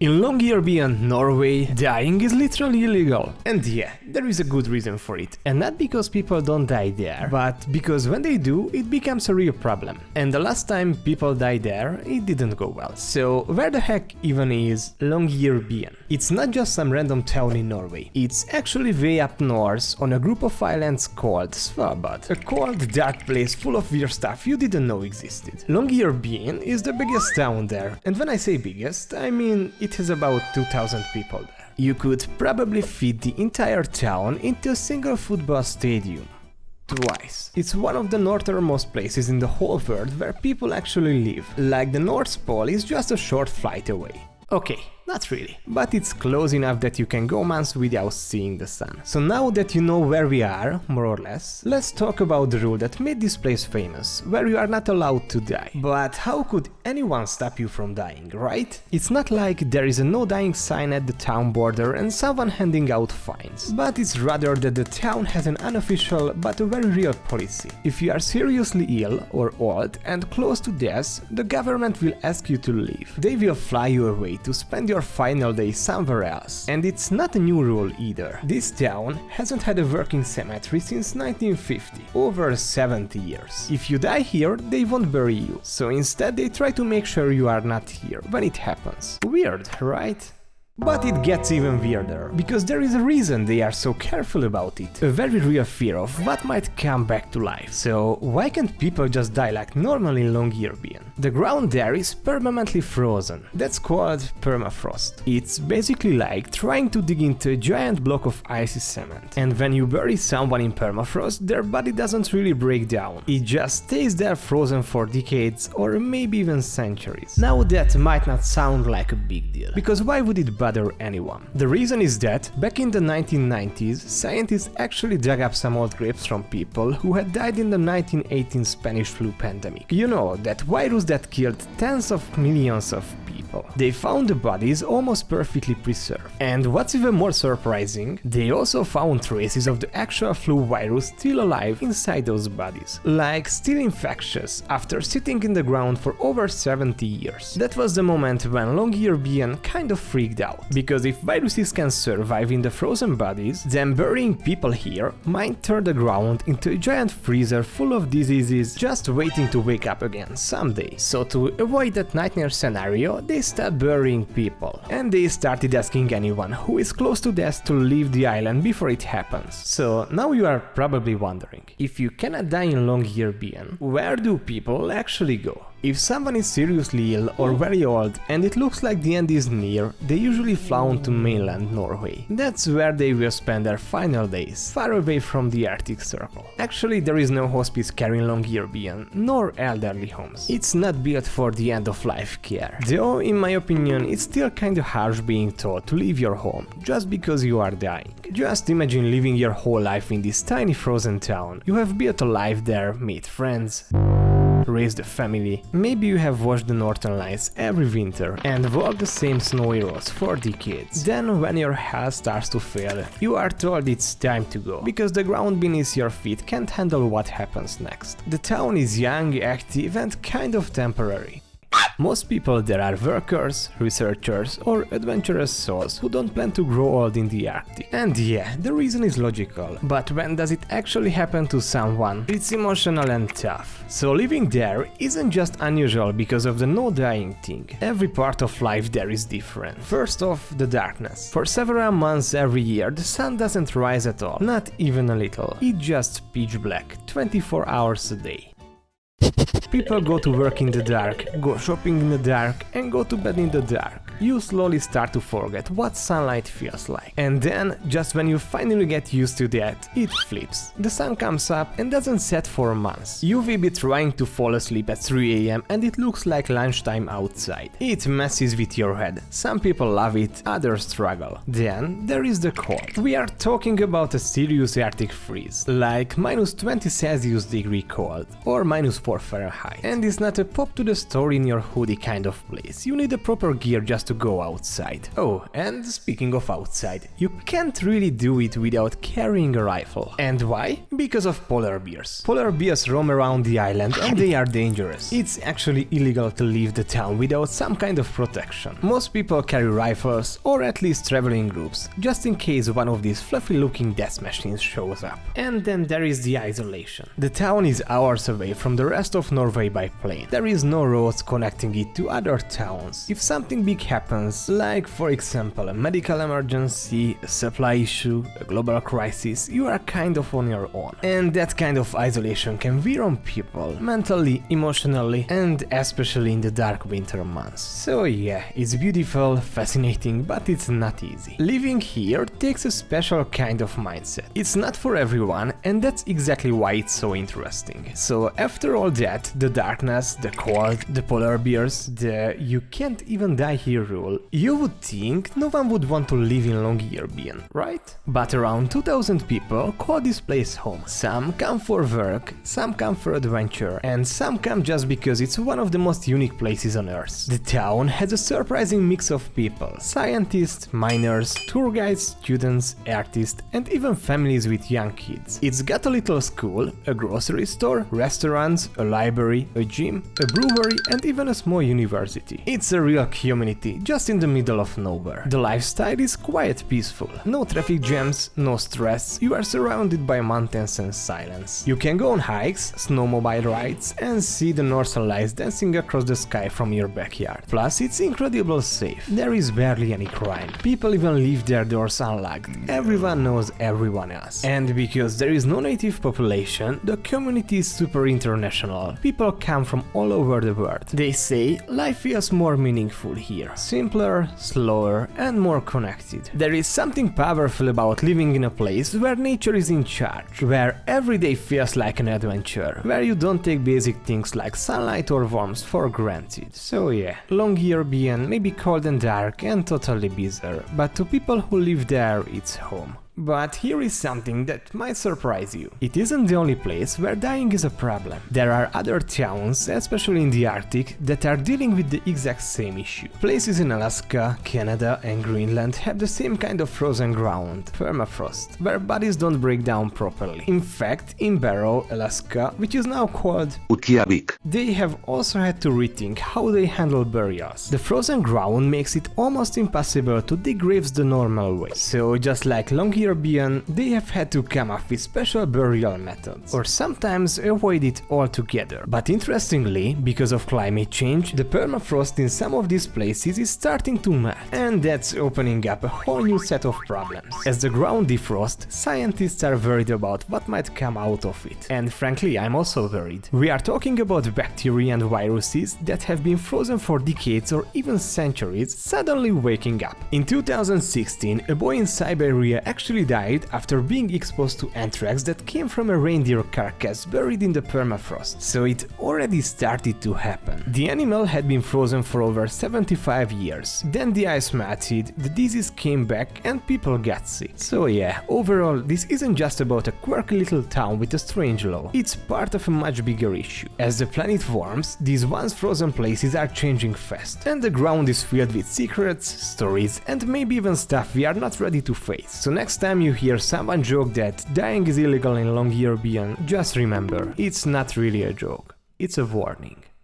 In LONGYEARBYEN, Norway, dying is literally illegal. And yeah, there is a good reason for it. And not because people don't die there, but because when they do, it becomes a real problem. And the last time people died there, it didn't go well. So where the heck even is LONGYEARBYEN? It's not just some random town in Norway. It's actually way up north on a group of islands called Svalbard. A cold, dark place full of weird stuff you didn't know existed. LONGYEARBYEN is the biggest town there. And when I say biggest, I mean it has about 2,000 people there. You could probably fit the entire town into a single football stadium. Twice. It's one of the northernmost places in the whole world where people actually live. Like the North Pole is just a short flight away. Okay, not really, but it's close enough that you can go months without seeing the sun. So now that you know where we are, more or less, let's talk about the rule that made this place famous, where you are not allowed to die. But how could anyone stop you from dying, right? It's not like there is a no dying sign at the town border and someone handing out fines, but it's rather that the town has an unofficial but a very real policy. If you are seriously ill or old and close to death, the government will ask you to leave. They will fly you away to spend your final day somewhere else. And it's not a new rule either. This town hasn't had a working cemetery since 1950, over 70 years. If you die here, they won't bury you, so instead they try to make sure you are not here when it happens. Weird, right? But it gets even weirder, because there is a reason they are so careful about it. A very real fear of what might come back to life. So why can't people just die like normal in LONGYEARBYEN? The ground there is permanently frozen. That's called permafrost. It's basically like trying to dig into a giant block of icy cement. And when you bury someone in permafrost, their body doesn't really break down. It just stays there frozen for decades or maybe even centuries. Now that might not sound like a big deal, because why would it bother anyone? The reason is that back in the 1990s, scientists actually dug up some old graves from people who had died in the 1918 Spanish flu pandemic. You know, that virus that killed tens of millions of people. They found the bodies almost perfectly preserved. And what's even more surprising, they also found traces of the actual flu virus still alive inside those bodies. Like still infectious after sitting in the ground for over 70 years. That was the moment when LONGYEARBYEN kind of freaked out. Because if viruses can survive in the frozen bodies, then burying people here might turn the ground into a giant freezer full of diseases just waiting to wake up again someday. So to avoid that nightmare scenario, they stopped burying people. And they started asking anyone who is close to death to leave the island before it happens. So now you are probably wondering, if you cannot die in LONGYEARBYEN, where do people actually go? If someone is seriously ill or very old and it looks like the end is near, they usually fly to mainland Norway. That's where they will spend their final days, far away from the Arctic Circle. Actually, there is no hospice care in LONGYEARBYEN, nor elderly homes. It's not built for the end-of-life care. Though, in my opinion, it's still kinda harsh being told to leave your home, just because you are dying. Just imagine living your whole life in this tiny frozen town. You have built a life there, made friends, raised a family, maybe you have watched the Northern Lights every winter and walked the same snowy roads for decades. Then when your health starts to fail, you are told it's time to go, because the ground beneath your feet can't handle what happens next. The town is young, active and kind of temporary. Most people there are workers, researchers or adventurous souls who don't plan to grow old in the Arctic. And yeah, the reason is logical, but when does it actually happen to someone? It's emotional and tough. So living there isn't just unusual because of the no dying thing. Every part of life there is different. First off, the darkness. For several months every year the sun doesn't rise at all, not even a little. It's just pitch black, 24 hours a day. People go to work in the dark, go shopping in the dark and go to bed in the dark. You slowly start to forget what sunlight feels like. And then, just when you finally get used to that, it flips. The sun comes up and doesn't set for months. You will be trying to fall asleep at 3 AM and it looks like lunchtime outside. It messes with your head. Some people love it, others struggle. Then there is the cold. We are talking about a serious Arctic freeze, like -20°C cold or -4 Fahrenheit. And it's not a pop to the store in your hoodie kind of place. You need a proper gear just just to go outside. Oh, and speaking of outside, you can't really do it without carrying a rifle. And why? Because of polar bears. Polar bears roam around the island and they are dangerous. It's actually illegal to leave the town without some kind of protection. Most people carry rifles, or at least travel in groups, just in case one of these fluffy looking death machines shows up. And then there is the isolation. The town is hours away from the rest of Norway by plane. There is no roads connecting it to other towns. If something big happens, like for example a medical emergency, a supply issue, a global crisis, you are kind of on your own. And that kind of isolation can wear on people, mentally, emotionally, and especially in the dark winter months. So yeah, it's beautiful, fascinating, but it's not easy. Living here takes a special kind of mindset. It's not for everyone, and that's exactly why it's so interesting. So after all that, the darkness, the cold, the polar bears, the you can't even die here rule, you would think no one would want to live in LONGYEARBYEN, right? But around 2000 people call this place home. Some come for work, some come for adventure, and some come just because it's one of the most unique places on Earth. The town has a surprising mix of people: scientists, miners, tour guides, students, artists, and even families with young kids. It's got a little school, a grocery store, restaurants, a library, a gym, a brewery, and even a small university. It's a real community, just in the middle of nowhere. The lifestyle is quite peaceful. No traffic jams, no stress, you are surrounded by mountains and silence. You can go on hikes, snowmobile rides, and see the northern lights dancing across the sky from your backyard. Plus, it's incredibly safe. There is barely any crime. People even leave their doors unlocked. Everyone knows everyone else. And because there is no native population, the community is super international. People come from all over the world. They say life feels more meaningful here. Simpler, slower, and more connected. There is something powerful about living in a place where nature is in charge, where every day feels like an adventure, where you don't take basic things like sunlight or warmth for granted. So yeah, LONGYEARBYEN may be cold and dark and totally bizarre, but to people who live there, it's home. But here is something that might surprise you. It isn't the only place where dying is a problem. There are other towns, especially in the Arctic, that are dealing with the exact same issue. Places in Alaska, Canada and Greenland have the same kind of frozen ground, permafrost, where bodies don't break down properly. In fact, in Barrow, Alaska, which is now called Utqiagvik, they have also had to rethink how they handle burials. The frozen ground makes it almost impossible to dig graves the normal way. So just like LONGYEARBYEN, they have had to come up with special burial methods, or sometimes avoid it altogether. But interestingly, because of climate change, the permafrost in some of these places is starting to melt, and that's opening up a whole new set of problems. As the ground defrosts, scientists are worried about what might come out of it. And frankly, I'm also worried. We are talking about bacteria and viruses that have been frozen for decades or even centuries suddenly waking up. In 2016, a boy in Siberia actually died after being exposed to anthrax that came from a reindeer carcass buried in the permafrost. So it already started to happen. The animal had been frozen for over 75 years. Then the ice melted, the disease came back and people got sick. So yeah, overall this isn't just about a quirky little town with a strange law. It's part of a much bigger issue. As the planet warms, these once frozen places are changing fast, and the ground is filled with secrets, stories, and maybe even stuff we are not ready to face. So next time you hear someone joke that dying is illegal in LONGYEARBYEN, just remember, it's not really a joke, it's a warning.